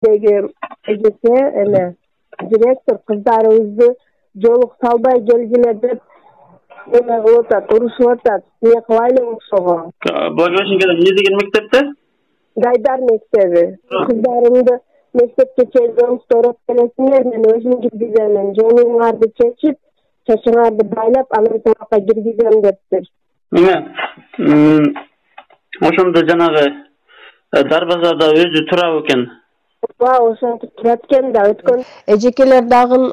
эжеси эме директор кыздарыбызды жолук салбай келгиле деп эме кылып атат, урушуп атат. Эмне кылайлы ошого? Благовещенкеде эмне деген мектепте? Гайдар мектеби. Кыздарымды мектепке чейин ороп келесиңер, мен өзүм киргиземин. Жолуңарды чечип, чачыңарды байлап, анан тарапка киргизем дептир. Эме ошондо жанагы дарбазада өзү турабы экен? Ошентип турат экен да, өткөн эжекелер дагы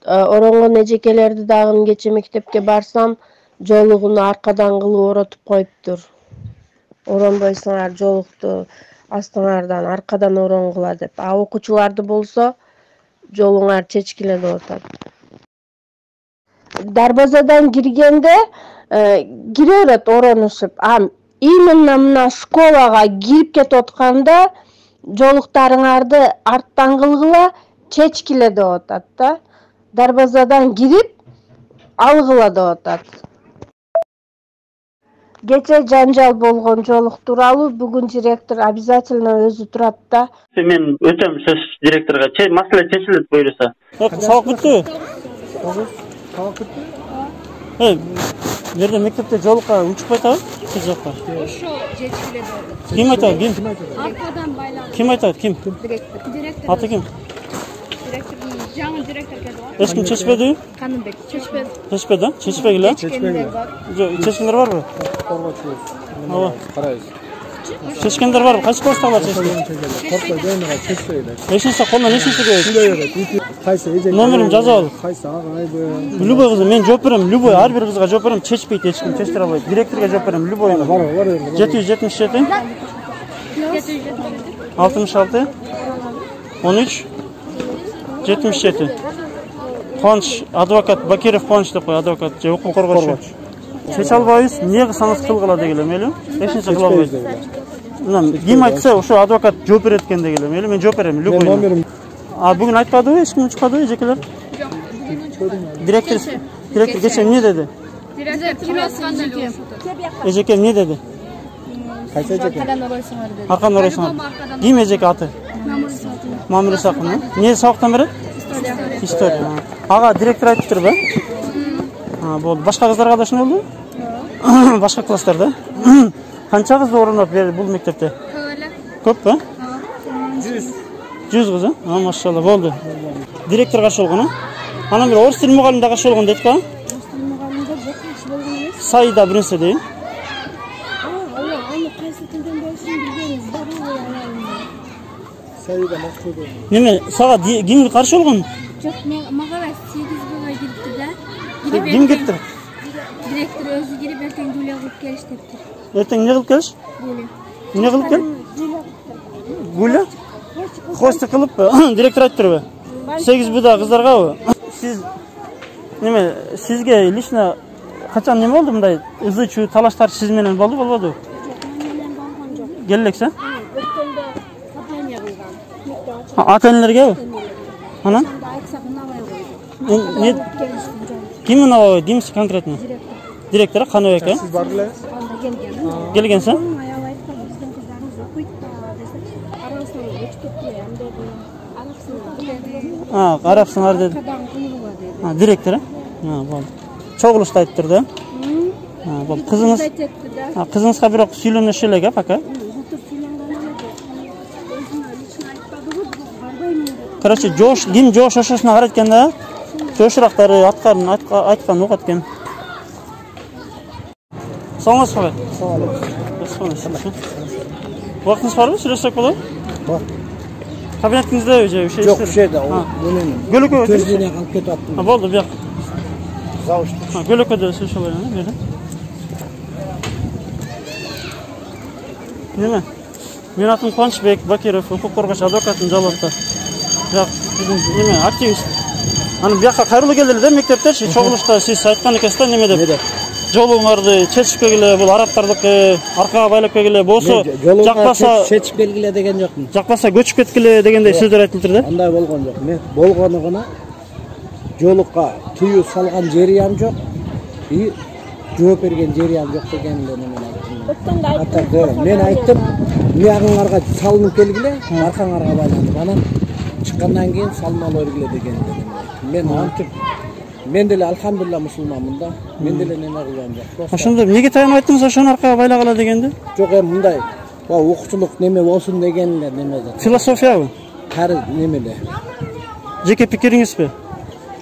оронгон эжекелерди дагы кече мектепке барсам, жолугуну аркадан кылып оротуп коюптур. Оронбойсуңар жолукту астыңардан аркадан оронгула деп. А окуучуларды болсо жолуңар чечкиле деп атат. Дарбазадан киргенде кире берет оронушуп. Именно мына школага кирип кетип атканда жолуктарыңарды арттан кылгыла, чечкиле деп атат да. Дарбазадан кирип алгыла деп атат. Кече жанжал болгон жолук тууралуу бүгүн директор обязательно өзү турат да. Мен өтөм сөз директорго. Маселе чечилет буюрса. Сабак бүттү. Сабак бүттү. Жерде мектепте жолукка учуп атабы? Сиз жокко. Ошо чечкиле деп атат. Ким айтат? Ким? Аркадан байланып. Ким айтат? Ким? Директор. Аты ким? Директордун жаңы директор келди. Эч ким чечпедиби? Каныбек чечпеди. Чечпеди? Чечпегиле? Чечкендер барбы? Ооба. Карайбыз. Чечкендер барбы? Кайсы класстагылар чечти? Чечпейди. Эчинчи колунан эчинчи берет. Кайсы эже? Номерин жазып ал. Кайсы агайбы? Любой кызга мен жооп берем. Любой ар бир кызга жооп берем. Чечпейт эч ким, чечтире албайт. Директорго жооп берем. Любой. 777 66 13 77. Куаныч адвокат Бакиров Куаныч деп кой, адвокат же укук коргоочу. Чече албайбыз, эмне кылсаңыз кылгыла дегиле, мейли? Эчинчи кыла албайбыз. Мына ким айтса, ошо адвокат жооп берет экен дегиле, мейли? Мен жооп берем, любой. Номерим. Бүгүн айтпадыбы, эч ким учпадыбы, эжекелер? Жок, бүгүн Директор кече эмне деди? Директор ким асканда эле Эжеке эмне деди? Кайсы эжеке? аркадан оройсуңар деди. Арканы оройсуңар. Ким эжеке аты? Мамыр Исаков. Эмне сабактан берет? История. Ага, директор айтыптырбы? Болду. Башка кыздарга да ошондой болду? Башка класстарда? Канча кызды орунат бул мектепте? Көппү? 100 кыз, машалла, болду. Директор каршы болгон, Анан бир орус тил мугалими да каршы болгон дейт го? Орус тил мугалими да жок, каршы болгон эмес. Сайда бир нерсе дейм. Аны кайсы тилден болушун билбейбиз, дароо алайын. Сайда максаты. Неме, сага ким каршы болгон? Жок, мага 8 бала кирипти да. Ким кириптир? Директор өзү кирип эртең дуле кылып келиш дептир. Эртең эмне кылып келиш? Эмне кылып кел? Гуля? Хостик кылып, директор айттырбы? 8 буда кыздаргабы? Сиз неме, сизге лично качан неме болду мындай ызы-чуу талаштар сиз менен болду, болбоду? Жок, мен менен болгон жок. Келе элексе? Өткөндө сатания кылган. Ата-энелерге? Анан? Айтсак унабай койду. Ким унабай? Кимси конкретно? Директор Каныбек, Сиз бар эле? Анда келген. Келгенсиң? Аял айтты, биздин кыздарыбыз окуйт да десе, арабысынан өчүп кетти, анда арабысынан арабсыңар деди. аркадан кылгыла деди. Директор? Болду. Чогулушта айттыр да? Болду. Кызыңыз? Кызыңызга бирок сүйлөнүшү элек, пока? Короче, ким жош ошосуна карайт экен да? Жошурактары айткан угат экен. Саламатсызбы? Саламатсыз. Вакытыңыз барбы? Сүйлөшсөк болобу? Бар. Кабинетиңизде же ушул Жок, ушерде. Менен. Көлөкө. Көзүнө калып кетиптир. Болду, бияк. Завушту. Көлөкөдө сүйлөшө алайын, бери. Неме? Мен атым Кубанычбек Бакиров, укук коргоочу адвокаттын жалпы. Бияк биздин неме активист. Анан бияка кайрылуу келди эле мектептерчи, чогулушта сиз айткан экенсиз да неме деп. Жолуңарды чечпегиле, бул арабтардыкы, аркага байлап келгиле, болсо жакпаса чечип келгиле деген жокмун. Жакпаса көчүп кеткиле дегендей сөздөр айтылдыр да. Андай болгон жок. Мен болгону гана жолукка тыюу салган жериям жок. И жооп берген жериям жок дегенде мен айттым. Мен айттым, миягыңарга салынып келгиле, аркаңарга байланып, анан чыккандан кийин салмалы өргүлө деген. Мен антип мен деле алхамдулилла мусулманмын да. Мен деле неме кылгам жок. Ошондо эмнеге таян айттыңыз ошону аркага байлагыла дегенди? Жок, эми мындай окуучулук неме болсун деген эле неме да. Философиябы? Кары немеле. Жеке пикириңизби?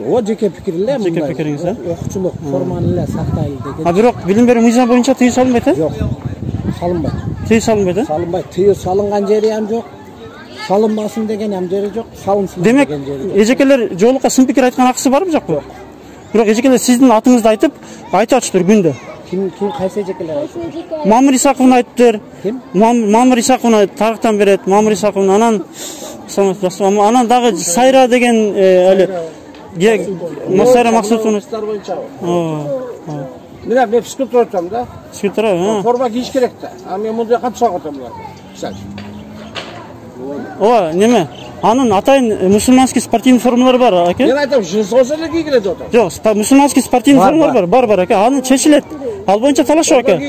О, жеке пикир эле мындай. Жеке пикириңиз, а? Окуучулук форманы эле сактайлы деген. Бирок билим берүү мыйзам боюнча тыюу салынбайт, э? Жок. Салынбайт. Тыюу салынбайт, э? Салынбайт. Тыюу салынган жери ham жок. Салынбасын деген ham жери жок. Салынсын Демек, деген жери жок. эжекелер жолукка сын пикир айткан акысы барбы, жокпу? Бирок эжекелер сиздин атыңызды айтып атыптыр күндө. Ким кайсы эжекелер айтты? Мамыр Исаковну айттыр. Ким? Мамыр Исаковну тарыктан берет. Мамыр Исаковну анан дагы Сайра деген Сайра Максутовну. Мен физкультура өтөм да. Физкультура, Форма кийиш керек да. А мен мындай кантип сагатам булар? Мисалы. Ооба, неме? Анын атайын мусулманский спортивный формалар бар, аке? Мен айтам, жыныс болсо эле кийгиле деп атам. Жок, мусулманский спортивный формалар бар, аке. Аны чечилет. Ал боюнча талашуу, аке.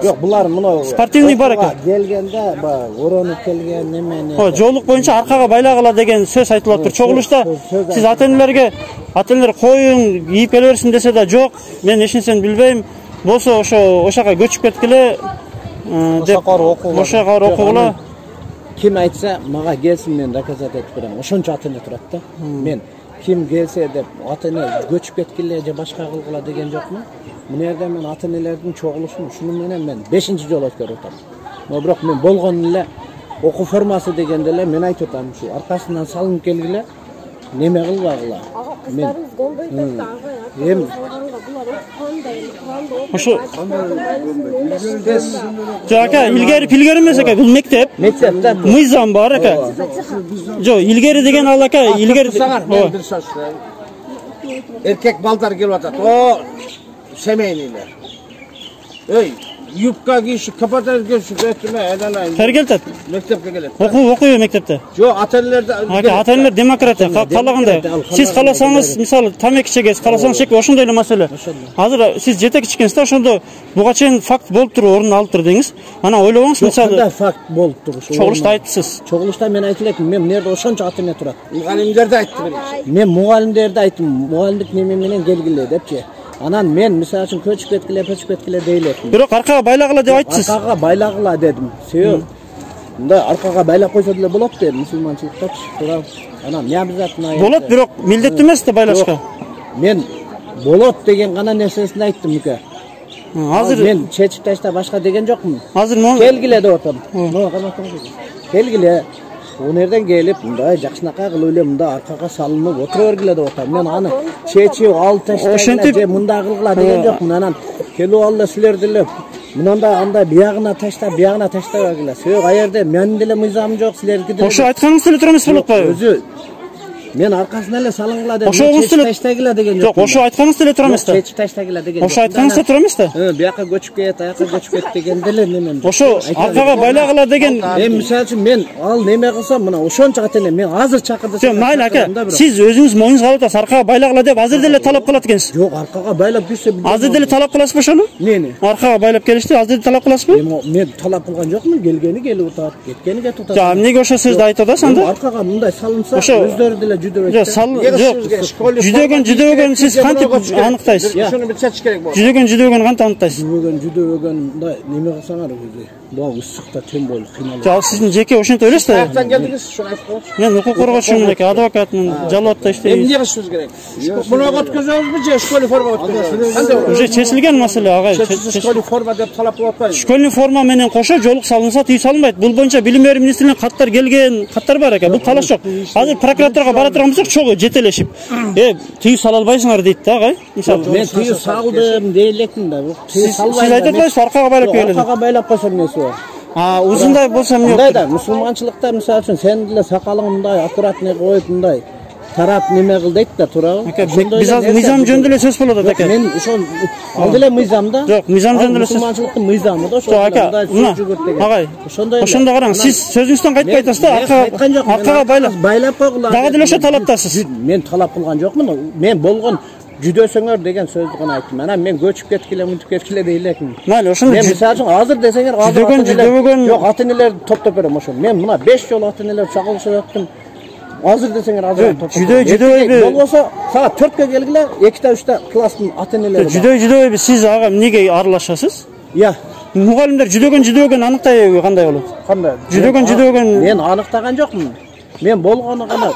Жок, булар мына спортивный бар экен. Келгенде, оронуп келген неме. Жолук боюнча аркага байлагыла деген сөз айтылып тур. Чогулушта сиз ата-энелерге коюң, кийип келе берсин десе да жок, мен эч нерсени билбейм. Болсо ошага көчүп кеткиле деп ошого окугула. Kim aytsa maga gelsin men rakazat etip berem. Oşonça atene turat da. Men kim gelse dep atene göçüp ketkile je başka kılgıla degen jokmu? Bu yerden men atenelerdin çoğuluşunu şunu menen men 5-nji jol ötkөрүp atam. Biroq men bolgon эле окуу формасы дегенде эле мен айтып атам, şu arkasından salınıp kelgile neme kılbagыла. Men эми ошо жака илгери эмес экен, бул мектеп. Мектепте мыйзам бар экен. Жок, илгери деген ал ака, илгери. Erkek balдар келип атат. О, семейныйлар. Ey, юбка кийишип, капотер кийишип өтүмө, айдан Келет. мектепке келет. Окуйбу мектепте. Жок, ата-энелерде. Ата-энелер демократия, каалагандай. Сиз кааласаңыз, мисалы, тамеки чегесиз, кааласаңыз чек, ошондой эле маселе. Азыр сиз жетекчи экенсиз да, ошондо буга чейин факт болуп туруп, орун алып тур деңиз. Анан ойлобоңуз, мисалы. Кандай факт болуп туруп? Чогулушта айттыңыз. Чогулушта мен айтып элем, мен мынерде ошончо ата-эне турат. Мугалимдерди айтты биринчи. Мен мугалимдерди айттым, мугалимдик неме менен келгиле депчи. Анан мен мисалы үчүн көчүп кеткиле дейлет. Бирок аркага байлагыла деп айттыңыз. Аркага байлагыла дедим. Себеп мында аркага байлап койсо деле болот дедим, мусулманчылыктачы. Тура. Анан не обязательно. Болот, бирок милдеттүү эмес да байлашка. Мен болот деген гана нерсесин айттым мука. Азыр мен чечип ташта башка деген жокмун. Азыр келгиле деп атам. Келгиле. Өнерден келип, мындай жакшынакай кылып эле мында аркага салынып отура бергиле деп атам. Мен аны чечип алып таштайла же мында кылгыла деген жокмун. Анан келип алды силер деле мындай андай биягына таштай бергиле. Себеп аерде менин деле мыйзамым жок, силердики деле. Ошо айтканыңыз деле тура эмес болуп атпайбы? Өзү мен аркасына эле салынгыла деп таштайгыла деген жок. Ошо айтканыңыз деле тура эмес да. Чечип таштайгыла деген. Ошо айтканыңыз тура эмес да. Бияка көчүп кет, аяка көчүп кет деген деле немен. Ошо аркага байлагыла деген. Мисалы үчүн мен ал неме кылсам, мына ошончо атене мен азыр чакырды. Жок, майли ака, сиз өзүңүз моюңузга алып атасыз, аркага байлагыла деп азыр деле талап кылат экенсиз. Жок, аркага байлап кирсе азыр деле талап кыласызбы ошону? Нени? Аркага байлап келишти, азыр деле талап кыласызбы? Мен талап кылган жокмун, келгени келип атат, кеткени кетип атат. Жок, эмнеге ошо сөздү айтып атасыз анда? Аркага мындай салынса, өздөрү деле жүдөбөйт. Жок, жүдөгөн сиз кантип аныктайсыз? Ошону билсеч керек болот. Жүдөгөн кантип аныктайсыз? Жүдөгөн мындай неме кылсаңар өзү. Бул ысыкта тем болуп кыйналат. Жок, сиздин жеке ошентип ойлойсуз да? Каяктан келдиңиз, ошону айтып коёңуз. Мен укук коргоочумун, адвокатмын, жалоотто иштейм. Эмне кылышыбыз керек? Муну өткөзөбүзбү же школьный форма өткөзөбүзбү? Уже чечилген маселе, агай. Школьный форма деп талап кылып атпайбы? Школьный форма менен кошо жолук салынса, тыюу салынбайт. Бул боюнча билим берүү министрлигинин каттар келген, каттар бар экен. Бул талаш жок. Азыр прокуратурага бара турганбыз жок, чогуу жетелешип. Тыюу сала албайсыңар дейт да, агай. Мисалы, мен тыюу салдым дейлекмин да. Сиз айтып атпайсызбы, аркага байлап келет. Аркага байлап койсом эмеси бар? Узундай болсо эмне? Мындай да, мусулманчылыкта мисалы үчүн сен деле сакалың мындай аккуратный коюп мындай тарап неме кыл дейт да, туурабы? Биз азыр мыйзам жөнүндө эле сөз болуп атат экен. Мен ошол ал деле мыйзам да. Жок, мыйзам жөнүндө эле сөз. Мусулманчылыктын мыйзамы да ошол. Агай, ошондо караң, сиз сөзүңүздөн кайтпай атасыз да, аркага байлап койгула. Дагы деле ошо талаптасыз. Мен талап кылган жокмун. Мен болгон Жүдөсөңөр деген сөздү гана айттым. Анан мен көчүп кеткиле, мынтип кеткиле dey элекмин. Mayli, ошондо Мен мисалы үчүн азыр десеңер, жүдөгөн жок, ата-энелерди топтоп берем ошо. Мен мына 5 жолу ата-энелер чагылышып өттүм. Азыр десеңер азыр жүдөйбү. Болбосо саат 4-кө келгиле, 2-3-та класстын ата-энелери бар. Жүдөйбү. Сиз ага эмнеге аралашасыз? Я. Мугалимдер жүдөгөн аныктайбы кандай болот? Кандай? Жүдөгөн Мен аныктаган жокмун. Мен болгону гана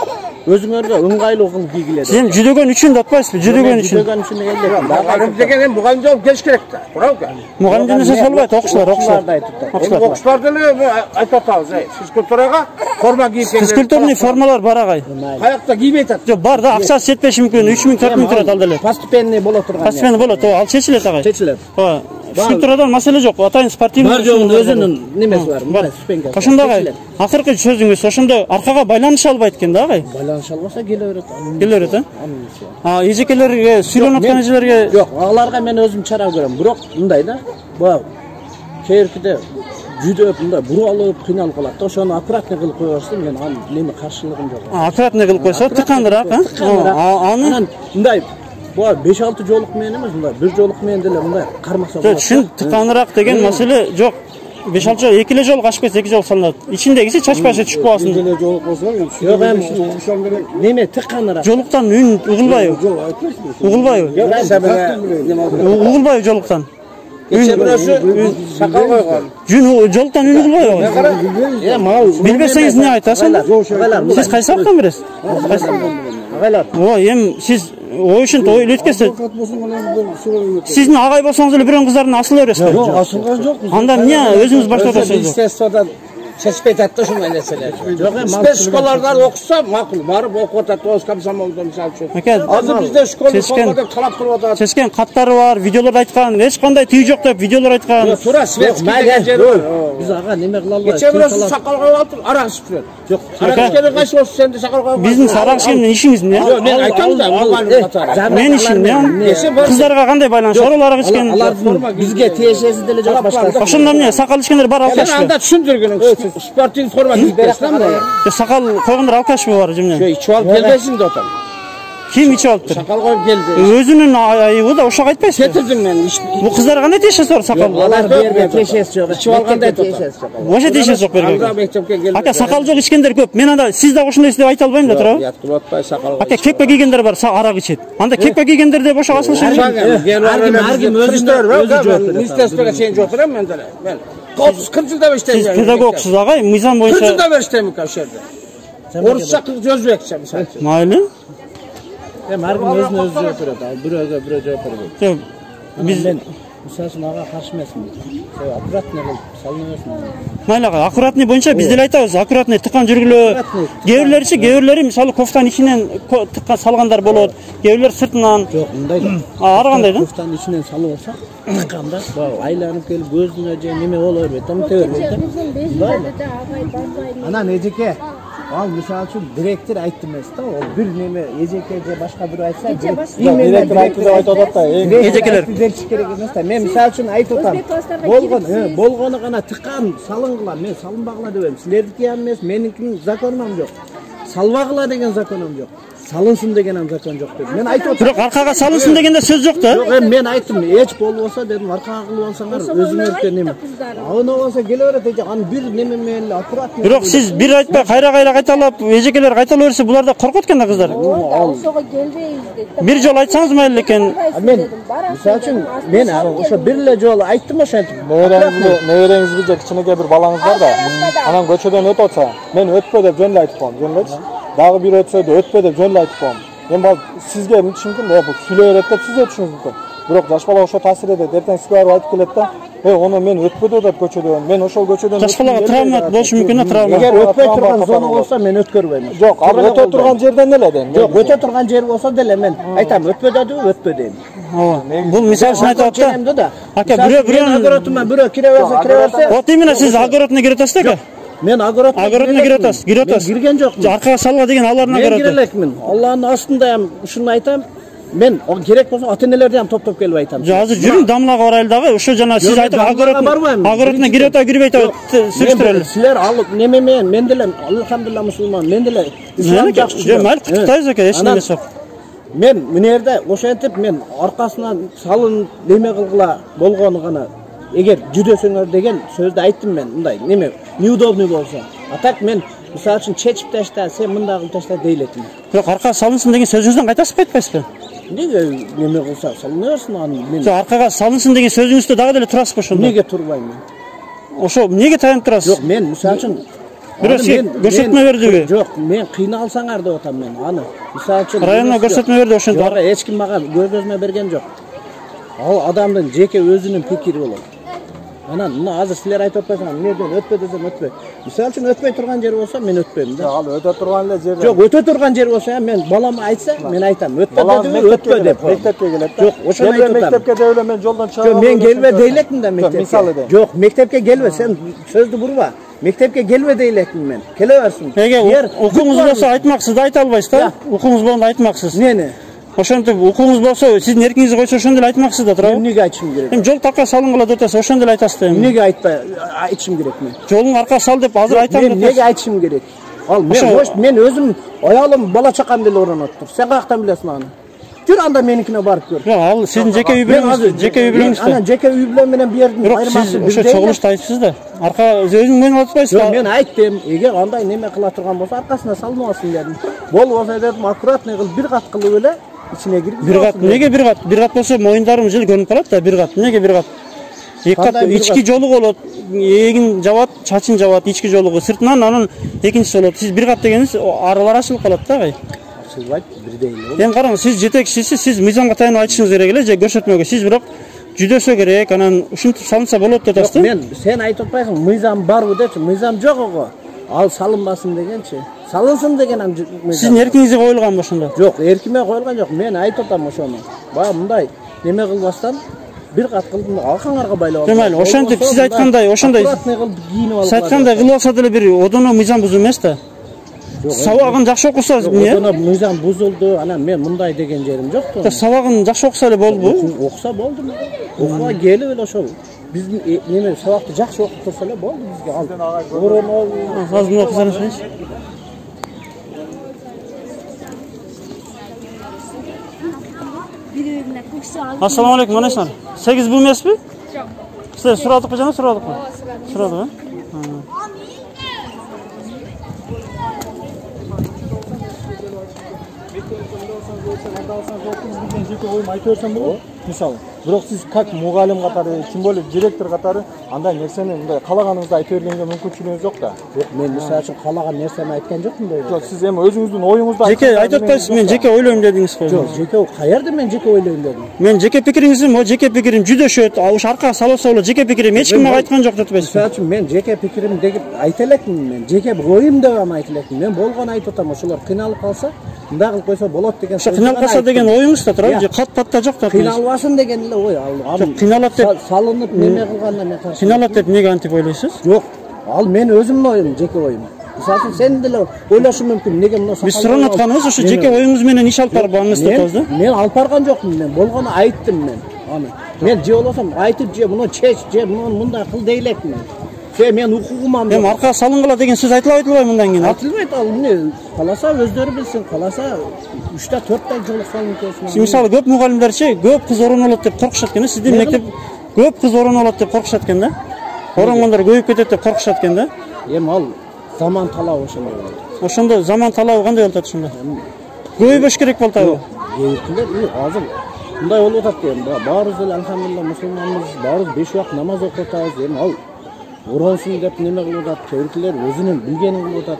өзүңөргө ыңгайлуу кылып кийгиле. Сен жүдөгөн үчүн деп атпайсызбы? Жүдөгөн үчүн. Жүдөгөн үчүн элек. Muğallim degen muğallim жооп келиш керек да. Туурабы? Мугалимдер нерсе болбойт, окуучулар. Окуучулар деле айтып атабыз. Физкультурага форма кийип келген. Физкультурный формалар бар агай. Каякта кийбей атат. Жок, бар да, акчасы жетпеши мүмкүн, 3000, 4000 турат ал деле. Постепенный боло турган. Постепенно болот, ал чечилет агай. Чечилет. Ооба. Физкультурадан маселе жок. Атайын спортивный. Бар жогун өзүнүн немеси бар. Бар, ступенька. Ошондо агай, акыркы сөзүңүз ошондо аркага байланыша албайт экен да агай. Байланыша албаса келе берет. Келе берет, эжекелерге, сүйлөнүп аткан эжелерге жок, аларга мен өзүм чара көрөм. Бирок мындай да, бул кээркиде жүдөп мындай буралып, кыйналып калат да. Ошону аккуратный кылып кое берсем, мен анын неме каршылыгым жок. Аккуратный кылып койсо, тыкандыраак, Анан мындай бул 5-6 жолук менен эмес, мындай бир жолук менен деле мындай кармаса болот. Чын тыканыраак деген маселе жок. 5-6 жол, 2 жол ашып кетсе 2 жол салынат. Ичиндегиси чачпашы түшүп калсын. жолук болсо, Жок, эми неме тыканыраак. Жолуктан үн угулбайбы? Угулбайбы? Угулбайбы жолуктан? Кече бирөөсү сакал койгон. Жолуктан үн угулбайбы? Билбесеңиз эмне айтасыз? Сиз кайсы абдан бересиз? Агайлар. Эми сиз ой үчүн ойлойткенсиз. Сиздин агай болсоңуз эле бирөө кыздардын асыла бересиз. Жок, асылган жокпуз. Анда эмне өзүңүз баштап атасыз? Естестводан чечпей атат да ушундай нерселер. Жок, спецшколаларда окуса макул, барып окуп атат, оз комсомолдо мисалы үчүн. Азыр бизде школдук форма деп талап кылып атат. Чечкен каттары бар, видеолор айткан, эч кандай тыйы жок деп видеолор айткан. Туура, светский деген жери бар. Биз ага неме кыла албайбыз. Кече бирөөсү сакал коюп алып, арак ичип жүрөт. Жок, арак ичкени кайсы болсо сенде сакал коюп. Биздин арак ичкендин ишиңиз эмне? Жок, мен айтам да, мугалим катары. Мен ишим эмне? Кыздарга кандай байланыш бар? Алар ичкен. Алардын бизге тиешеси деле жок башка. Ошондо эмне сакал ичкендер бар алкашпы? Анда түшүндүргүнүң. Спортивный форма кийип бересиң да. Сакал койгондор алкашпы бар жемне? Жок, ичип алып келбейсиң да отам. Ким ичип алыптыр? Сакал коюп келди. Өзүнүн айыбы да ошого айтпайсызбы? Кетирдим мен. Бул кыздарга кандай тиешеси бар сакал? Алар бербей тиешеси жок. Ичип алгандай тиешеси жок. Ошо тиешеси жок Анда бербейт. мектепке келди. Ака сакал жок ичкендер көп. Мен анда сиз да ошондойсуз деп айта албайм да, туурабы? Яткылып атпай сакал. Ака кепке кийгендер бар, арак ичет. Анда кепке кийгендер деп ошо асылышат. Аргим өзү жооп. Министрликке чейин жооп берем мен деле. Мен 30-40 жылда иштейм. Сиз педагогсуз агай, мыйзам 40 боюнча. жылда бери иштейм ошол жерде. Орусча өзбекче мисалы. Майлы. Эми аргим өзүнө өзү жооп берет. Ал бирөөгө бирөө жооп бербейт. Жок. Биз мисалы үчүн ага каршы эмесмин. Аккуратный кылып салынабыз. Майлы агай, аккуратный боюнча биз деле айтабыз, аккуратный тыккан жүргүлө. Кээ бирлери мисалы кофтанын ичинен тыккан салгандар болот, кээ бирлер сыртынан. Жок, мындай да. Ар кандай да? Кофтанын ичинен салып алса, тыкканда айланып келип көзүнө же неме боло бербейт, мынтей бербейт. Анан эжеке ал мисалы үчүн директор айтты эмес да, ол бир неме эжеке же башка бирөө айтса, директор айтты деп айтып атат да. Эжекелер делчик керек эмес да. Мен мисалы үчүн айтып атам. Болгону гана тыккан салынгыла, мен салынбагыла дебем. Силердики эмес, меникинин законум жок. Салбагыла деген законум жок. Салынсын деген закон жок деп. Мен айтып атам. бирок аркага салынсын дегенде сөз жок да. Жок, мен айттым, эч болбосо дедим, аркага кылып алсаңар өзүңөргө неме. Аны болсо келе берет эже, аны бир неме менен эле аккуратный. Бирок сиз бир айтпай кайра кайталап, эжекелер кайтала берсе, булар да коркот экен да кыздар. Ошого келбейбиз деп. Бир жол айтсаңыз майлы экен. Мен мисалы үчүн мен ошо бир эле жолу айттым ошентип. Небереңиз бир кичинекей бир балаңыз бар да. Анан көчөдөн өтүп атса, мен өтпө деп жөн эле айтып коем, жөн элечи. Дагы бир өтсө да өтпө деп жөн эле айтып коем. Эми бул сизге мынтиш мүмкүн да, бул сүйлөй берет деп сиз өтүшүңүз мүмкүн. Бирок жаш бала ошо таасир этет, эртең сизге барып айтып келет да, ону мен өтпөдү деп көчөдөн, мен ошол көчөдөн. Жаш балага травма болушу мүмкүн да, травма. Эгер өтпөй турган зона болсо мен өткөрбөйм. Жок, ал өтө турган жерден эле дейм. Жок, өтө турган жер болсо деле мен айтам, өтпө дедиби, өтпө дейм. Бул мисалы үчүн айтып атат да. Ака бирөө огородума бирөө кире берсе. Вот именно сиз огородуна кире атасыз да? Мен огородуна кире атасыз, кире атасыз. Кирген жокмун. Аркага салга деген алардын огороду. Мен кире элекмин. Алланын астында ham ушуну айтам. Men керек болсо ата-энелерди ham топтоп келип айтам. Жок, азыр жүрүң дамлага барайлы дагы, ошо жана сиз айтып огородуна кире ата, кирбей ата сүрүштүрөлү. Силер алып неме мен деле алхамдулилла мусулман, мен деле ислам жакшы. Жок, майыл куттуктайбыз ака, эч неме жок. Men münerde oşentip men arkasından salın neme kılgıla bolğonu gana eger jüdösöңөр деген сөздү айттым мен мындай неме неудобный болсо. А так мен мисалы үчүн чечип ташта, сен мындай кылып ташта дейлетим. Бирок арка салынсын деген сөзүңүздөн кайтасыз го айтпайсызбы? Неге неме кылса салына берсин аны мен. Аркага салынсын деген сөзүңүздө дагы деле турасыз го ошондо? Неге турбайм мен? Ошо эмнеге таянып турасыз? Жок, мен мисалы үчүн бирок сен көрсөтмө бердиби? Жок, мен кыйналсаңар деп атам мен. Аны мисалы үчүн районго көрсөтмө берди ошондо. Жок, эч ким мага көргөзмө берген жок. Ал адамдын жеке өзүнүн пикири болот. Анан мына азыр силер айтып атпайсыңар, эмнеден өтпө десем өтпөй. Мисалы үчүн өтпөй турган жер болсо мен өтпөйм да. Ал өтө турган эле жер. Жок, өтө турган жер болсо мен балама айтса, мен айтам, өтпө дедиби, өтпө деп. Мектепке келет. Жок, ошону айтып атам. Мектепке деле мен жолдон чыгып. Жок, мен келбе дейлектим да мектепке. Мисалы де. Жок, мектепке келбе, сен сөздү бурба. Мектепке келбе дейлектим мен. Келе берсин. Эгер укуңуз болсо айтмаксыз да айта албайсыз да. Укуңуз болгондо айтмаксыз. Эмнени? Ошентип укуңуз болсо, сиздин эркиңизди койсо ошондо эле айтмаксыз да, туурабы? Эмнеге айтышым керек? Эми жол такка салынгыла деп атасыз, ошондо эле айтасыз да эми. Эмнеге айтышым керек мен? Жолуң арка сал деп азыр айтам деп. Эмнеге айтышым керек? Ал мен өзүм аялым бала чакам деле оронуптур. Сен каяктан билесиң аны? Жүр анда меникине барып көр. Жок, ал сиздин жеке үй бүлөңүз. Анан жеке үй бүлө менен бу жердин айырмасы бирдей. Ошо чогулушта айтыпсыз да. Арка өзүң менен атпайсыз да. Мен айттым, эгер андай неме кыла турган болсо аркасына салмасын дедим. Болбосо дедим, аккуратный кылып бир кат кылып эле ичине киргизип. Бир кат, неге бир кат? Бир кат болсо моюндарым жыл көрүнүп калат да, бир кат. Неге бир кат? Эки кат ички жолу болот, эгин жабат, чачын жабат, ички жолу сыртынан, анан экинчиси болот. Сиз бир кат дегениз аралар ачылып калат да, кай. Ачылбайт, бирдей эле. Эми караң, сиз жетекчиси, сиз мыйзамга таянып айтышыңыз керек эле, же көрсөтмөгө. Сиз бирок жүдөсө керек, анан ушинтип салынса болот деп атасыз да? Мен сен айтып атпайсың, мыйзам барбы депчи, мыйзам жок ого. Ал салынбасын дегенчи. Салынсын деген мыйзам. Сиздин эркиңизге коюлганбы ошондо? Жок, эркиме коюлган жок. Мен айтып атам ошону. Баягы мындай неме кылбастан бир кат кылып алкаңарга байлап алып. Жомайлы, ошентип сиз айткандай, ошондой. Сиз айткандай кылып алса деле бир одоно мыйзам бузуу эмес да. Сабагын жакшы окуса, эмне? Одоно мыйзам бузулду, анан мен мындай деген жерим жок да. Сабагын жакшы окуса эле болдубу? Окуса болду. Окуга келип эле ошол. Биздин неме сабакты жакшы окуп турса эле болду бизге. Ал ороно. Азыр окусаңыз. Assalomu alaykum, mana sizlar. 8 bu emasmi? Yo'q. Sizlar so'radikmi, janob, so'radikmi? So'radikmi? Мисалы, бирок сиз как мугалим катары, тем более директор катары андай нерсени мындай калаганыңызды айта бергенге мүмкүнчүлүгүңүз жок да. Жок, мен мисалы үчүн калаган нерсени айткан жокмун да. Жок, сиз эми өзүңүздүн оюңузду жеке айтып атпайсыз, мен жеке ойлойм дедиңиз го. Жок, жеке каерде мен жеке ойлойм дедим. Мен жеке пикириңизди, жеке пикирим жүдөшөт, ошо аркага салса болот, жеке пикирим эч ким мага айткан жок деп атпайсызбы? Мисалы үчүн мен жеке пикирим деп айта элекмин, мен жеке оюм деп айта элекмин. Мен болгон айтып атам, ошолор кыйналып калса, мындай кылып койсо болот деген. Ошо кыйналып калса деген оюңуз да турабы? Же кат-патта жок да. Кыйналбасын деген эле ой. Жок, кыйналат деп салынып неме кылганда мен каршы. Кыйналат деп эмнеге антип ойлойсуз? Жок, ал мен өзүмдүн оюм, жеке оюм. Мисалы сен деле ойлошуң мүмкүн, неге мына биз сурап атканыбыз ошо жеке оюңуз менен иш алып барып аңыз деп атабыз да. Мен алып барган жокмун, мен болгону айттым мен. Аны. Мен же болсом айтып же муну чеч, же муну мындай кыл дейлекмин. Мен укугумам. Эми аркага салынгыла деген сөз айтылбайбы мындан кийин? Айтылбайт, ал эмне? Каласа өздөрү билсин, каласа 3-та 4-та жолук салынып койсун. Мисалы көп мугалимдерчи көп кыз оронолот деп коркушат экен да. Сиздин мектеп көп кыз оронолот деп коркушат экен да. Оронгондор көбөйүп кетет деп коркушат экен да. Эми ал заман талабы ошондой болот. Ошондо заман талабы кандай болот ошондо? Көбөйбөш керек болот атабы? Көбөйүптүлөр, азыр мындай болуп атат эми. Баарыбыз эле алхамдулилла мусулманбыз, баарыбыз 5 убак намаз окуп атабыз. Эми ал оронсун деп неме кылып атат, төркүлөр өзүнүн билгенин кылып атат.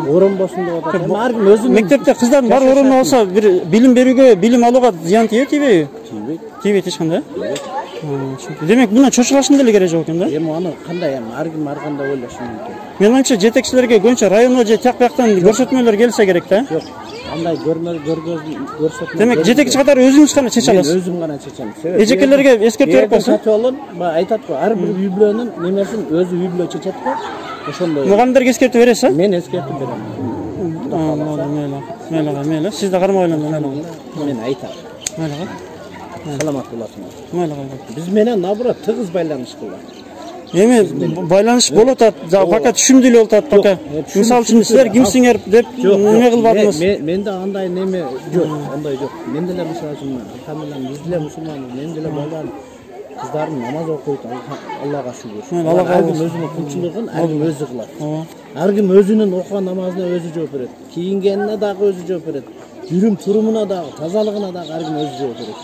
Оронбосун деп атат. Эми ар ким өзүнүн мектепте кыздардын баары ороно алса, бир билим берүүгө, билим алууга зыян тийбейби? Тийбейт. Тийбейт эч кандай. Демек мына чочулаштын деле кереги жок экен да? Эми аны кандай эми ар ким ар кандай ойлошу мүмкүн. Менин оюмча жетекчилерге көбүнчө районго же тияк бияктан көрсөтмөлөр келсе керек да? Жок. Андай көрсөтмө. Демек жетекчи катары өзүңүз гана чече аласыз. Мен өзүм гана чечем. Эжекелерге эскертүү берип койсун. Сатып айтат го, ар бир үй бүлөнүн немесин өзү үй бүлө чечет го. Ошондой. Мугалимдерге эскертүү бересиз? Мен эскертүү берем. Мейли. Сиз да кармай ойлонуңуз. Мен айтам. Мейли. Саламат боласыңар. Мейли. Биз менен наоборот тыгыз байланыш кылган. Эми байланыш болуп атат, пока түшүмдүү эле болуп атат, пока. Мисалы үчүн силер кимсиңер деп неме кылбадыңыз? Менде андай неме жок, андай жок. Мен деле мисалы үчүн камилам биз деле мусулманбыз, мен деле балам кыздарым намаз окуйт, Аллага шүгүр. Аллага өзүнүн кулчулугун ар ким өзү кылат. Ар ким өзүнүн окуган намазына өзү жооп берет. Кийингенине дагы өзү жооп берет. Жүрүм турумуна дагы, тазалыгына дагы ар ким өзү жооп берет.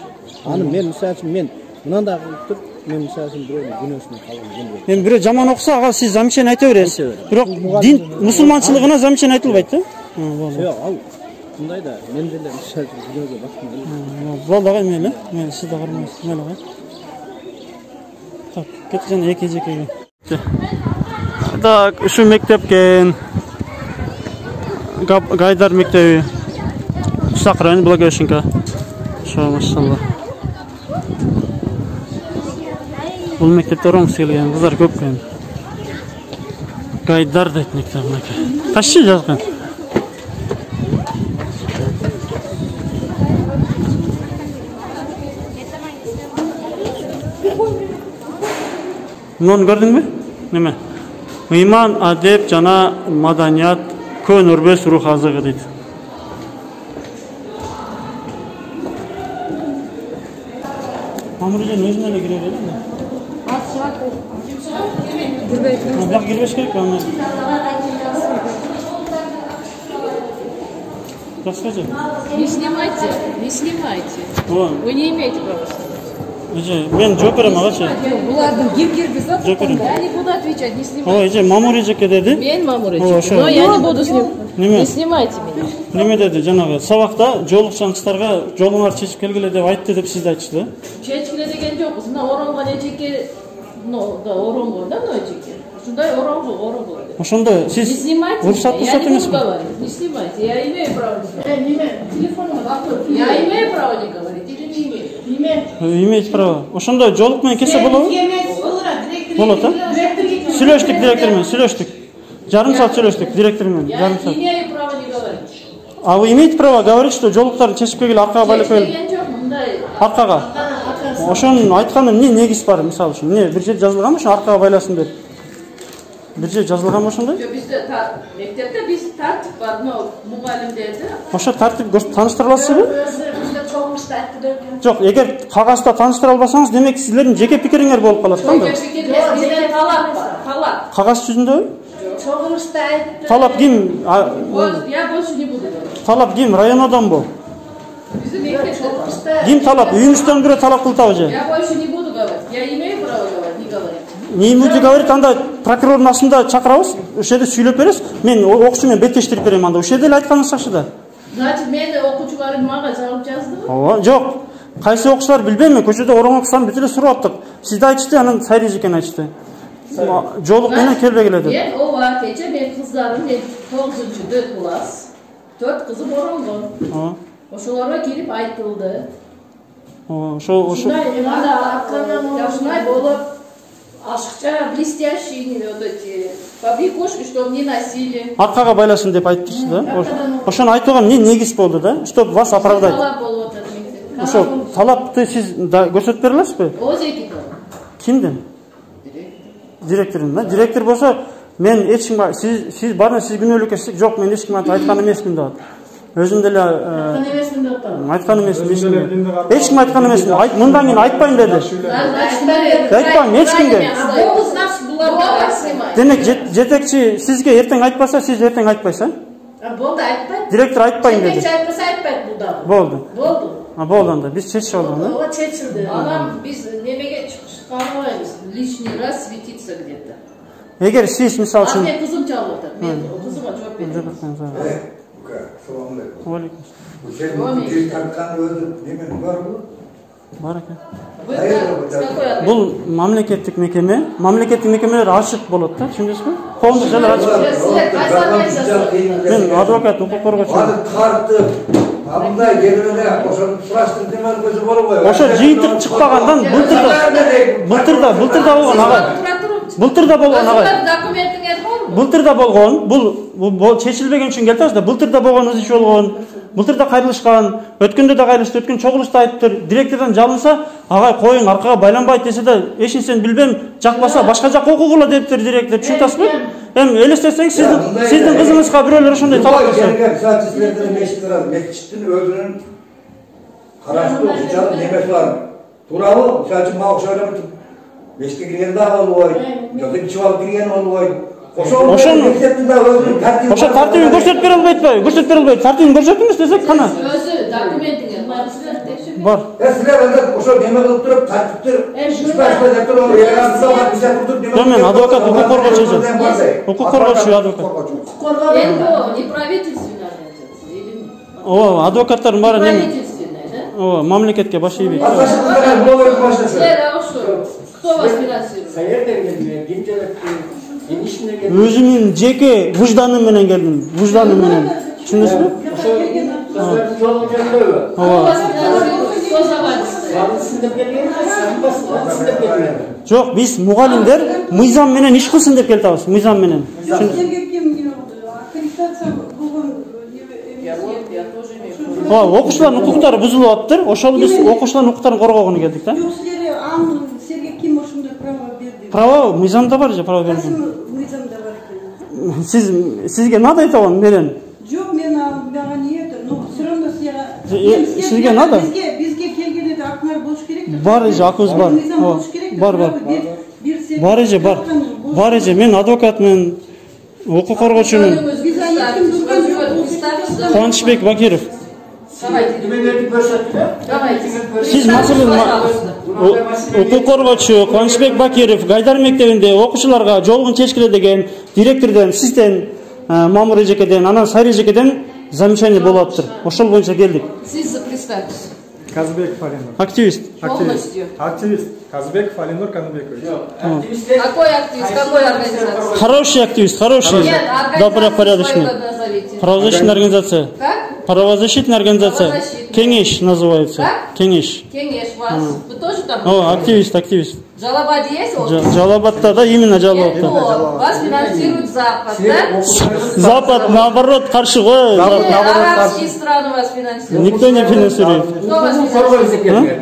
Аны мен мисалы үчүн мен мынандай кылып туруп, мен мисалы үчүн бирөөнүн күнөөсүнө калган келбейт. Мен бирөө жаман окуса, ага сиз замечание айта бересиз. Бирок дин мусулманчылыгына замечание айтылбайт да? Жок, ал мындай да, мен деле мисалы үчүн күнөөгө бакмайм. Болду ага мейли, сиз да кармайсыз, мейли ага. Так, кеткен эки-жекеге. Так, ушу мектепке Гайдар мектеби. Усак району Благовещенка. Машалла. Бул мектепте оромсыз келген кыздар көп экен. Гайдар дейт мектебинеки. Каччы жазган? Муну көрдүңбү? Неме? Ыйман, адеп жана маданият көн өрбөс рух азыгы дейт. Мамыржан өзүнө эле кире берди. Бак кирбеш керек аны. Расскажи. Не снимайте. Вы не имеете права. Мен жооп берем агачы. Булардын ким киргизет? Я не буду отвечать, не снимайте. Мамури жеке деди. Мен Мамури жеке. Но я не буду снимать. Не снимайте меня. Неме деди жанагы сабакта жоолукчанчыларга жолуңар чечип келгиле деп айтты деп сиз айтышты. Чечкиле деген жокпуз. Мына оронгон эжеке, оронгон да мына эжеке. Ушундай оронгон. Ошондо сиз уруксат эмеспи? Не снимайте. Я имею право. Я имею право не говорить или не имею? Имеете право. Ошондо жолук менен келсе болобу? Болот, а? Сүйлөштүк директор менен, сүйлөштүк. Жарым саат сүйлөштүк директор менен, жарым саат. Я имею право не говорить. А вы имеете право говорить, что жолуктарды чечип келгиле аркага байлап келип? Аркага. Ошонун айтканы эмне негиз бар, мисалы үчүн? Эмне бир жерде жазылганбы ошо аркага байласын деп? Бир жерде жазылганбы ошондой? Жок, бизде мектепте биз тартип бар, но мугалимдерди. Ошо тартип тааныштыра аласызбы? Жок, эгер кагазда тааныштыра албасаңыз, демек силердин жеке пикириңер болуп калат да. Бизде талап бар, талап. Кагаз жүзүндөбү? Чогулушта айтты. Талап ким? Я больше не буду говорить. Талап ким? Районодонбу? Бизде мектеп чогулушта. Ким талап? Үйүңүздөн бирөө талап кылтабы же? Я больше не буду говорить. Я имею право говорить, не говорить. Не имеете говорить, анда прокурордун астында чакырабыз, ошол жерде сүйлөп бересиз. Мен окуучу менен беттештирип берем анда. Ошол жерде эле айтканыңыз жакшы да. Значит, мени окуучуларым мага жагып жаздыбы? Ооба, жок. Кайсы окуучулар билбейм, көчөдө ороң окусам бүт эле сурап аттык. Сизде айтышты, анан Сайрез экен айтышты. Жолук менен келбегиле деп. Мен ооба, кече мен кыздарым, мен 9-4 класс. 4 кызым оронгон. Ошолорго келип айтылды. Ошо Жашынай болуп, ашыкча блестящие вот эти побрякушки, чтобы не носили. Аркага байласын деп айтыпсыз да? Ошону айтууга эмне негиз болду да? Чтобы вас оправдать. Ошо талапты сиз көрсөтүп бере аласызбы? Озеки. Кимден? Директордун да? Директор болсо, мен эч кимге сиз баарын сиз күнөөлүк эсек жок, мен эч кимге айткан эмесмин деп. Өзүм деле айткан эмесмин. Эч ким айткан эмесмин. Мындан кийин айтпайм деди. Айтпайм эч кимге. Демек жетекчи сизге эртең айтпаса, сиз эртең айтпайсыз, а? Болду, айтпайт. Директор айтпайм деди. Жетекчи айтпаса айтпайт бул дагы. Болду. Болду. Болду анда. Биз чечип алдык, да? Ооба, чечилди. Анан биз немеге чыгарбайбыз. Лишний раз светиться где-то. Эгер сиз мисалы үчүн мен кызым чалып атат. Мен кызыма жооп берем. Бар экен. Бул мамлекеттик мекеме, мамлекеттик мекемелер ачык болот да, түшүндүңүзбү? Коомдук жерлер ачык. Мен адвокат, укук коргоочу. Абындай келгенде ошону сураштырып демелик өзү болбойбу. Ошо жыйынтык чыкпагандан былтырда болгон ага. Былтырда болгон ага. Документиңер борбу? былтыр да болгон. Бул чечилбеген үчүн келип атабыз да. Былтыр да болгон, өз иш болгон. Былтыр да кайрылышкан. Өткөндө да кайрылышты. Өткөн чогулушта айтыптыр. Директордон жалынса, агай коюң аркага байланбайт десе да, эч нерсени билбем, жакпаса башка жакка окугула дептир директор. Түшүнөсүзбү? Эми элестетсеңиз сиздин кызыңызга бирөөлөр ошондой талап кылса. Мектептин өзүнүн караштуу ушунчалык немеси бар. Туурабы? Мисалы үчүн мага окшоп мешітке кірген да болбойт, жоты ичип алып кирген болбойт. Ошо тартибин көрсөтүп бере албайт атпайбы? Көрсөтүп бере албайт. Тартибин көрсөтүңүз десек кана. Өзү документиңер бар. Бар. Силер ошо неме кылып туруп, тартиптир. Мен адвокат, укук коргоочу. Укук коргоочу адвокат. Эми неправительственный организация. Ооба, адвокаттардын баары неме? Ооба, мамлекетке баш ийбейт. Кто вас финансирует? Өзүмүн жеке выжданым менен келдим. Выжданым менен. Түшүнөсүзбү? Ооба. Жок, биз мугалимдер мыйзам менен иш кылсын деп келатабыз. Мыйзам менен. Окуучулардын укуктары бузулуп атыптыр. Ошол биз окуучулардын укуктарын коргогону келдик да. Жок, силер силерге ким ошондой право берди? Право мыйзамда бар же, право берген. Мыйзамда бар экен. Сизге надо айтабам берем. Жок, мен мага не это, но все равно Сизге надо? Бизге келгенде акыңар болуш керек да. Бар эже, акыбыз бар. Бар. Бар эже, бар. Бар эже, мен адвокатмын, укук коргоочумун. Кубанычбек Бакиров. Сиз масылын укук коргоочу Кубанычбек Бакиров Гайдар мектебинде окуучуларга жолугун чечкиле деген директордон, сизден, Мамур эжекеден, анан Сайыр эжекеден замечание болуп атыптыр. Ошол боюнча келдик. Сиз представьтесь. Казбеков Алинур. Активист. Активист. Казбеков Алинур Канубекович. Какой активист? Какой организация? Хороший активист, хороший. Добропорядочный. Правозащитная организация. Как? Правозащитная организация. Кеңеш называется. Кеңеш. Кеңеш вас. Вы тоже там? О, активист. Жалобат есть? Жалобатта, да, именно жалобатта. Вас финансирует Запад, да? Запад, наоборот, каршы ғой. Арабские страны вас финансируют. Никто не финансирует. Кто вас финансирует?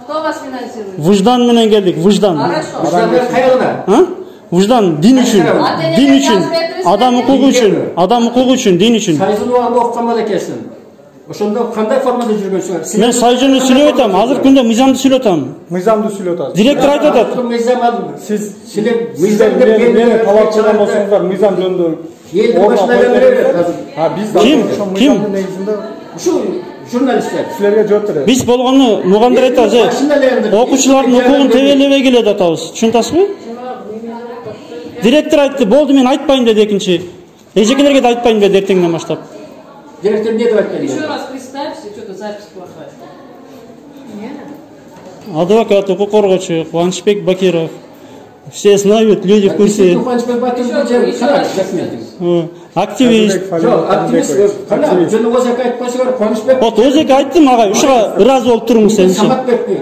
Кто вас финансирует? Выждан менен келдик, выждан. Хорошо. Выждан, дин үчүн. Дин үчүн. Адам укугу үчүн, дин үчүн. Сайжынуаны окуган экенсиң. Ошондо кандай формада жүргөнсүңөр? Мен сайжыны сүйлөп атам, азыркы күндө мыйзамды сүйлөп атам. Мыйзамды сүйлөп атасыз. Директор айтып атат. Мыйзам алып. Силер мени талап кылган болсоңуздар, мыйзам жөнүндө элдин башына келет азыр. Ким? Ушу журналисттер. Силерге жооп берет. Биз болгону мугамдар айтабыз. Окуучулардын укугун тебелебей келет атабыз. Түшүнөсүзбү? Директор айтты, болду мен айтпайм деди экинчи. Эжекелерге да айтпайм деди эртеңден баштап. Директор не деп айткан? Еще раз представься, что-то запись плохая. Адвокат, укук коргоочу Кубанычбек Бакиров. Все знают, люди в курсе. Активист. Вот өзеке айттым агай, ушуга ыраазы болуп туруңуз сен.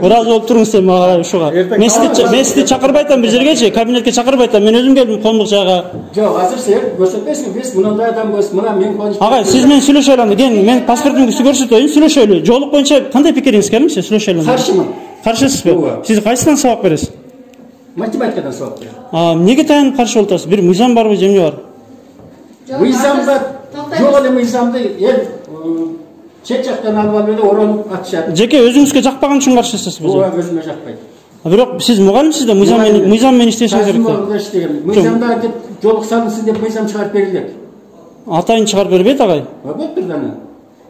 Ыраазы болуп туруңуз сен агай ушуга. Мен сизди чакырбай атам бир жергечи, кабинетке чакырбай атам. Мен өзүм келдим коомдук жайга. Жок, азыр сен көрсөтпөйсүң, биз мындай адам болсун, мына мен Кубанычбек. Агай, сиз менен сүйлөшө алам. Кен мен паспортумду көрсөтөйүн, сүйлөшөлү. Жолук боюнча кандай пикириңиз келимчи? Сүйлөшөлү. Каршымын. Каршысызбы? Сиз кайсынан сабак бересиз? Математикадан сабак берем. Эмнеге таяныp каршы болуп атасыз? Бир мыйзам барбы же эмне бар? Мыйзамда жок эле мыйзамды эл чет жактан алып алып эле оронуп атышат. Жеке өзүңүзгө жакпаган үчүн каршысызбы? Ооба, өзүмө жакпайт. Бирок сиз мугалимсиз да мыйзам менен иштешиңиз керек да. Мыйзамда деп жолук салынсын деп мыйзам чыгарып берилет. Атайын чыгарып бербейт агай. Болуп турганы.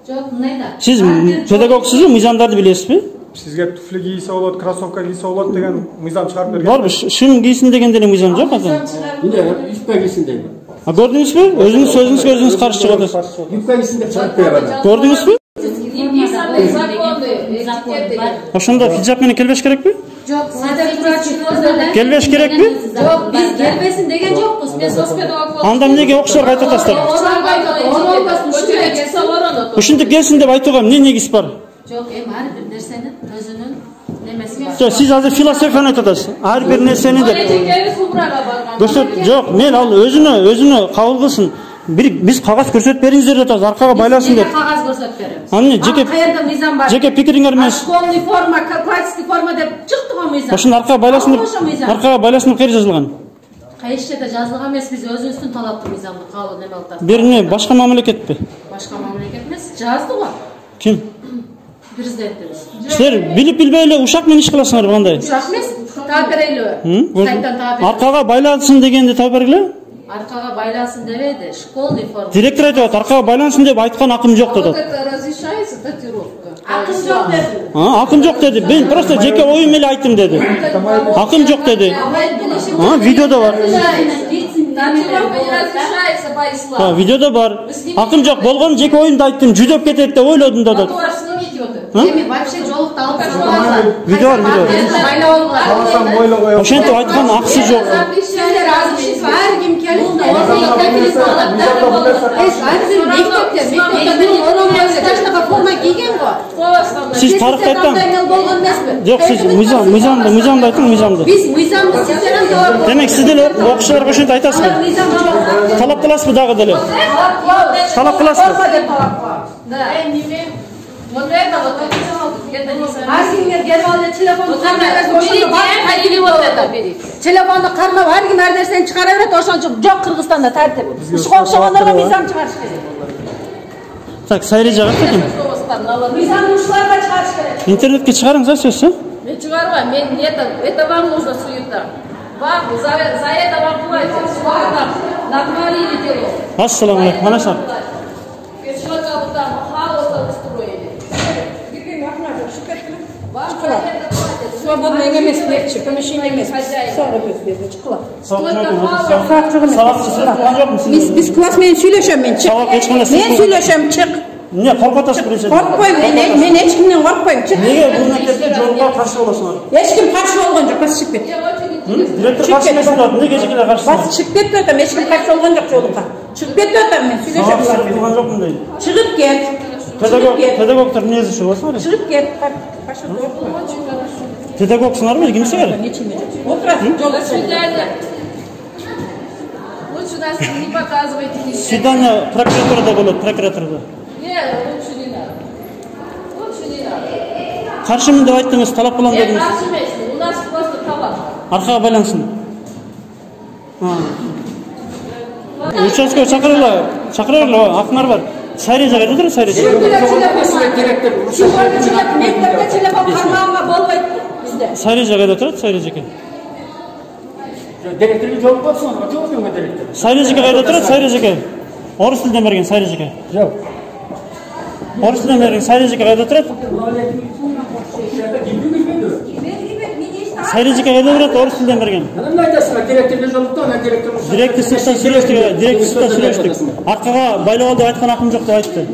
Жок, мындай да. Сиз педагогсузбу, мыйзамдарды билесизби? Сизге туфли кийсе болот, кроссовка кийсе болот деген мыйзам чыгарып берген. Барбы? Шым кийсин деген деле мыйзам жок ата. Эмне, юбка кийсин дейм. Көрдүңүзбү? Өзүңүз каршы чыгып атасыз. Юбка кийсин деп чыгарып берет. Көрдүңүзбү? Законы. Ошондо хиджаб менен келбеш керекпи? Жок, садак келбеш керекпи? Жок, биз келбесин деген жокпуз. Мен соцпедагог болдум. Анда эмнеге окуучуларга айтып атасыздар? Ушинтип келсин деп айтууга эмне негиз бар? Жок, ар бир нерсенин өзүнүн немеси бар. Жоқ, сіз азыр философияны айтып атасыз. Ар бир нерсени деп. Жоқ, мен ал өзүнө кабыл кылсын. Биз кагаз көрсөтүп бериңиздер деп атабыз, аркага байласын деп. Кагаз көрсөтүп беребиз. Аны каерде мыйзам бар. Жеке пикириңер эмес. Школьный форма, классический форма деп чыкты го мыйзам. Ошону аркага байласын деп кайер жазылган? Кайсы жерде жазылган эмес, биз өзүбүздүн талаптуу мыйзамды кабыл неме кылып атабыз. Бир эмне башка мамлекетпи? Башка мамлекет эмес, жазды го. Ким? Президентибиз. Силер билип билбей эле ушак менен иш кыласыңар кандай? Ушак эмес, таап берели. Сайттан таап берели. Аркага байлансын дегенди таап бергиле? Аркага байлансын дебеди, школьный форма. Директор айтып атат, аркага байлансын деп айткан акым жок деп атат. Это разрешается датировка. Акым жок деди. Акым жок деди. Мен просто жеке оюм эле айттым деди. Акым жок деди. Видеодо бар. Разрешается по исламу. Видеодо бар. Акым жок болгон жеке оюмду айттым, жүдөп кетет деп ойлодум деп атат. Эми вообще жолукту алып таштабаңдар. Видео бар, видео. Ошентип айткан акысы жок. Ар ким келип, форма кийген го. Сиз тарыхты айткан. Жок, сиз мыйзамды айттың, мыйзамды. Биз мыйзамды сиздерден Демек сиз деле окуучуларга ошентип айтасызбы? Талап кыласызбы дагы деле? Талап кыласызбы? Да. Вот это вот это не Аркимер германды телефонду телефонду кармап ар ким ар нерсени чыгара берет, ошончо жок Кыргызстанда тартип. Ушуга окшогондорго мыйзам чыгарыш керек. Так, сайры жагат экен. Мыйзамды ушуларга чыгарыш керек. Интернетке чыгарыңыз, сөзсүз. Мен чыгарбайм, мен это вам нужно суета. Вам за это вам платят. Там нормально дело. Ассаламу алейкум, манаса. Что-то там хаоса устроили. Свободно емес, легче, помещение емес. Biz классмен сүйлөшөм, мен чык. Мен сүйлөшөм, чык. Эмне коркуп атасыз биринчи? Коркпойм, мен эч кимден коркпойм, чык. Неге бул мектепте жолго каршы болосуңар? Эч ким каршы болгон жок, бас чыгып кет. Директор каршы эмес болот, эмнеге жекелер каршы? Бас чыгып кетип атам, эч ким каршы болгон жок жолукка. Чыгып кетип атам, мен сүйлөшөм. Турган жокмун дейм. Чыгып кет. Педагогтор эмнеси болсо? Чыгып кет. Педагогсуңарбы, кимсиңер? Лучше нас не показывайте. Свидание прокуратурада болот, прокуратурада. Нет, лучше не надо. Лучше не надо. Каршымын деп айттыңыз, талап кылам дедиңиз. Каршы эмес, у нас просто талап. Аркага байлансын. Участковый чакырыла, акыңар бар. Сайры жагат отур, сайры. Мектепте телефон кармаганга болбойт бизде. Сайры жагат отурат, сайры жеке. Директорге жолуп болсоң, жолуп берген директор. Сайры жеке кайда отурат, сайры жеке. Орус тилинен берген сайры жеке. Жок. Орус тилинен берген сайры жеке кайда отурат? Сайры жеке кайда отурат, орус тилинен берген. Анан айтасың, директорге жолукту, ана директор. Директор сыртта сүйлөштүк. Аркага байлап ал деп айткан акым жок деп айтты.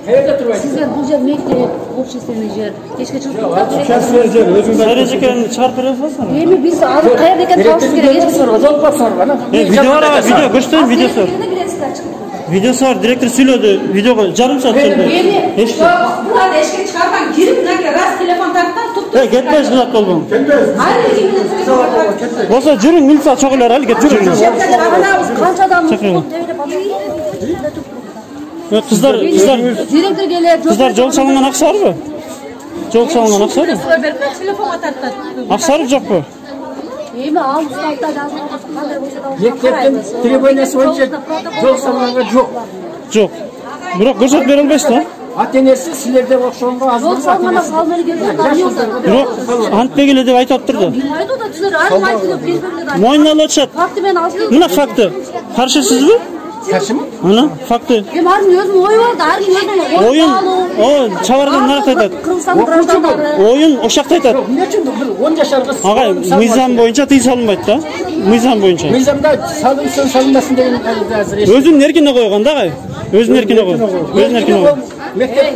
Кайерде турбайсыз? Сиздер бул жер мектеп, общественный жер. Кечке чыгып Частный жер, өзүңүз сайры жекени чыгарып бере аласызбы? эми биз азыр каерде экенин табышыбыз керек, эч ким Жолуп болсоңор гана. Видео бар, видео көрсөтөйүн, видеосу бар. Видеосу бар, директор сүйлөдү, видеого жарым саат келди. Булар эшикке чыгарган кирип, мынакей раз телефон тарткан, тупту. Кетпейсиз кылат болгон. Ар ким менен телефон тарткан. Болсо жүрүң, милиция чогулар, ал кет жүрүң. канчадан Кыздар, директор келет. кыздар жол салынган акча барбы? Жол салынган акча барбы? Телефонго тарткан. Акча барбы жокпу? Эми ал статта жазылган болсо кандай болсо да Мектептин требованиясы боюнча жол салганга жок. Жок. Бирок көрсөтүп бере албайсыз да? Ата-энеси силерде окшогонго аз жол салганда салманы келген. Бирок антпегиле деп айтып атыптыр да. Айтты да силер ар ким айтты деп безберлер. Мойнуна алып атышат. Факты менен алып. Мына факты. Каршысызбы? Каршымы? Мына факты. Эми ар ким өзүнүн ою бар да, ар ким өзүнүн Оюн, чабардан наракта айтат. Кыргызстандын граждандары. Оюн ошакта айтат. Эмне үчүн бул 10 жашар кыз? Агай, мыйзам боюнча тыйым салынбайт да. Мыйзам боюнча. Мыйзамда салынсын, салынбасын деген азыр эч. Өзүнүн эркине койгон да, агай. Өзүнүн эркине койгон. Өзүнүн эркине койгон. Мектеп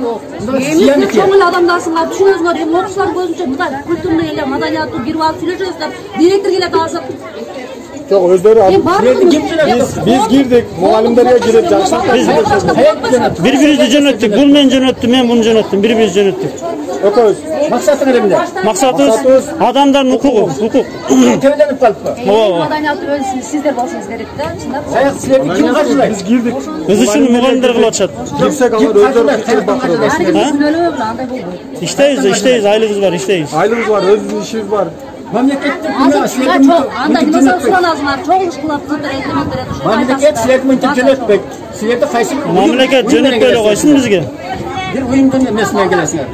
Эми чоң адамдарсыңар, түшүнөсүңөр, эми окуучулар көзүнчө мындай культурный эле, маданияттуу кирип алып сүйлөшөсүздөр. Директор келет азыр. Жок, өздөрү Биз кирдик, мугалимдерге кирип жакшы. Бири-бирибизди жөнөттүк. Бул мен жөнөттүм, мен буну жөнөттүм, бири-бирибизди жөнөттүк. Ököz. Maksatın elimde. Maksatımız adamların hukuku. Tövelenip kalıptı. Madaniyatı ölsün, sizler bolsunuz gerek de. Sayık sizlerdi kim karşılayın? Biz girdik. Biz için muğalimler kılıp açat. Girsek alır özleri tutup bakırlar. İşteyiz, aylığımız var, işteyiz. Aylığımız var, öz işimiz var. Memlekette Memleket sizlerden yönetmek. Sizlerde kaysı Memleket yönetmeyle koysun bizge. Bir uyumdan mesmeye gelesiniz.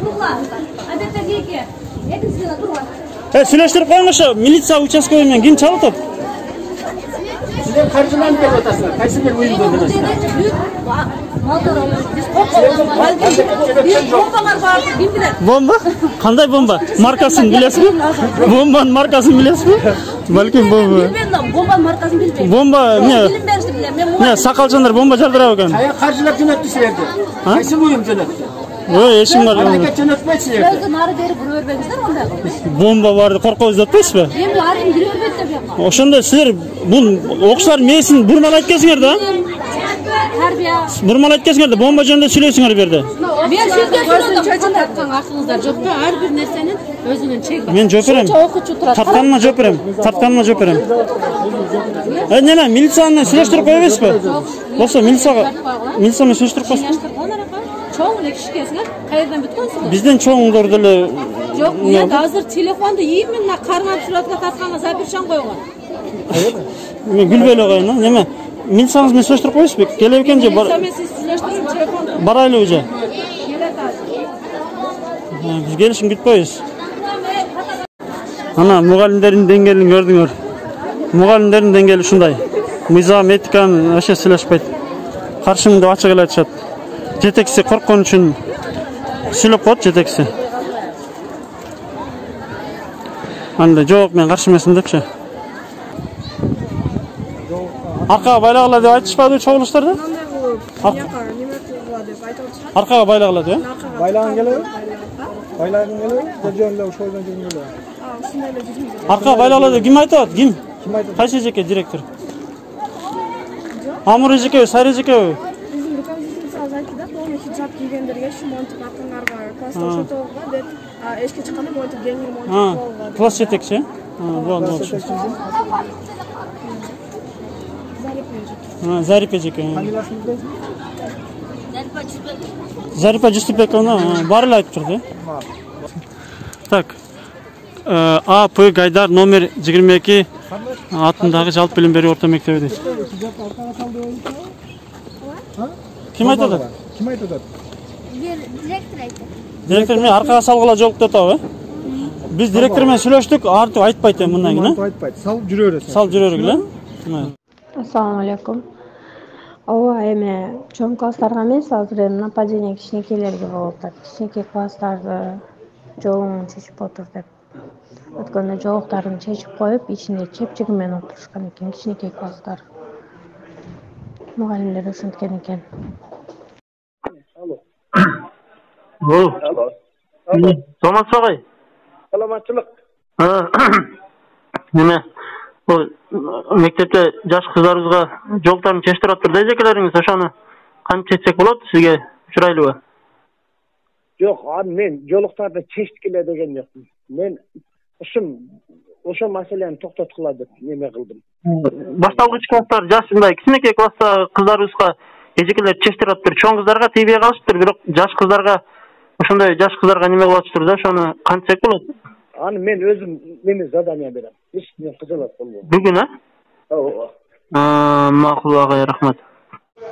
Süleştirip koymuşa militsiya uchastkoymen kim çalıtıp? Sizler karşılanıp geliyor otasınlar. Kaysı bir uyumdan demesiniz. Bomba? Qanday bomba? Markasini bilasizmi? Bombanın markasini bilasizmi? Balkim bomba. Bomba markasini bilmayman. Bomba ne? Sakalchanlar bomba chaldirab ekan. Sayık karşılap yönetti sizlerdi. Kaysı uyum yönetti? Eşim var. Memleket yönetmek sizlerdi. Nari berip bürörbegizler onda. Bomba vardı, qorqoz atpaysizmi? Endi arim bürörbet dep yapman. Oşonda sizler bu o'qishlar mesin burmal aytkazinglar da. Tarbiya. Burmal aytkazinglar da bomba jönündө сүйлөйсүңөр bu yerде. Men sizge söyledim. Çocuk atkan aklınızda yok da her bir nersenin özünün çek var. Men jo'pirim. Tapqanma jo'pirim. Tapqanma jo'pirim. Nima, militsiyani сүйлөштүрүп koyaverasizmi? Bo'lsa militsiyani сүйлөштүрүp qo'ysin. Çoğun kişi kesler, kayırdan bitkonsunuz. Bizden çoğundur dili. Yok, ya da hazır telefonda yiyip mi karman suratına tatkanla zabirşan koyuyor. Gülbeli koyun, değil mi? Milsanız mı söylüştürüp koyuyoruz mu? Gelevken de baraylı hoca. Biz gelişim gitmeyiz. Ana, muğalimlerin dengelini gördüңөр. Muğalimlerin dengeli şunday. Mizam etikan aşağı sileşpeydi. Karşımda açık ele açat. Жетекші қорққан үшін сөйлеп қойды жетекші. Анда жоқ, мен қарсы емеспін депші. Арқаға байлағыла деп айтышпады чоғылыштарды? Арқаға байлағыла деп? Baylağın geliyor. Baylağın geliyor. Geliyor, şuradan geliyor. Arqaға байлағыla деп кім айтады? Кім? Қайсы жеке директор? Амыр жеке, Сайры жеке. Hicap giygenlerge şu montuk atınlarga klasta şotoğuga det eşke çıkanı montuk gengil montuk olga. Klas yetekçi? Doğru. Zarip Ecek. Zarip Ecek ona barla ayıp turdu. Tak. AP Gaydar номер 22 атындағы жалпы білім беру орта мектебі. Kim айтады? Kim айтады? Direktör айтады. Direktör мен арқаға салғыла жолып тұтау. Біз директормен сөйлештік, артып айтпайды мұндан кейін. Айтпайды. Салып жүре бересің. Салып жүре бересің. Ассаламу алейкум. Ооба эме чоң класстарга эмес, азыр эми нападение кичинекейлерге болуп атат. Кичинекей класстарды жолун чечип отур деп. Өткөндө жолуктарын чечип коюп, ичинде чепчиги менен отурушкан экен кичинекей класстар. Muğalimler üşüntken eken. Alo. Salamatsız ağay. Salamatçılık. Neme? O mektepte jaş kızlarımızga joltарын çeştir attırdı ejekeleриңиz oşany kança çetsek bolat sizge uçuraylybı? Yok abi men joluktarda çeştkile degen yokmun. Men oşo maseleni toktatkıla dep neme kıldım. Başlangıç klasslar jaşınday кичинекей класста кыздарыбызга эжекелер чештир атыптыр. Чоң кыздарга тийбей калыштыр, бирок жаш кыздарга ошондой жаш кыздарга неме кылып атыптыр да, ошону кантсек болот? Аны мен өзüm неме задание берем. Эч мен кызылат болбойт. Бүгүн Ооба. Макул агай, рахмат.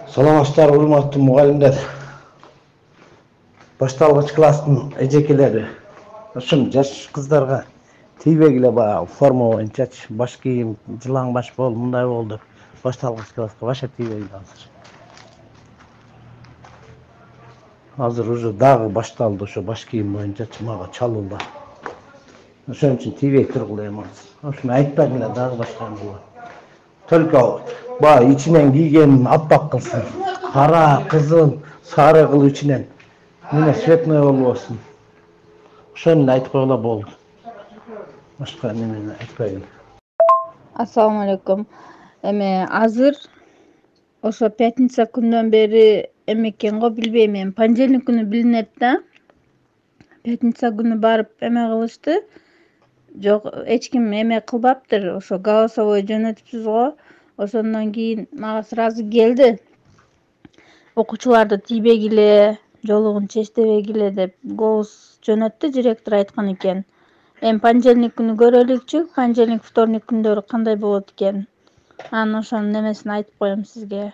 Саламатсыздар, урматтуу мугалимдер. Башталгыч класстын эжекелери ушун жаш кыздарга тийбегиле баягы форма боюнчачы баш кийим, жылаң баш болду, мындай болду. Башталгыч класска баша тийбейди азыр. Азыр уже дагы башталды ошо баш кийим боюнчачы мага чалуулар. Ошон үчүн тийбей тургула эми азыр. Ошону айтпадым эле дагы баштаган болот. Только баягы ичинен кийгенин аппак кылсын. Кара, кызыл, сары кылуу ичинен. Мына цветной болбосун. Ошону айтып койгула болду. Башка немени айтпайм. Ассаламу алейкум. Азыр ошо пятница күндөн бери эме экен го билбейм, понедельник күнү билинет да. пятница күнү барып эме кылышты. Жок, эч ким эме кылбаптыр. Ошо голосовой жөнөтүпсүз го. Ошондон кийин мага сразу келди. Окуучуларды тийбегиле, жолугун чечтебегиле деп голос жөнөттү, директор айткан экен. Эми понедельник күнү көрөлүкчү, понедельник, вторник күндөрү кандай болот экен. Анан ошонун немесин айтып коем сизге.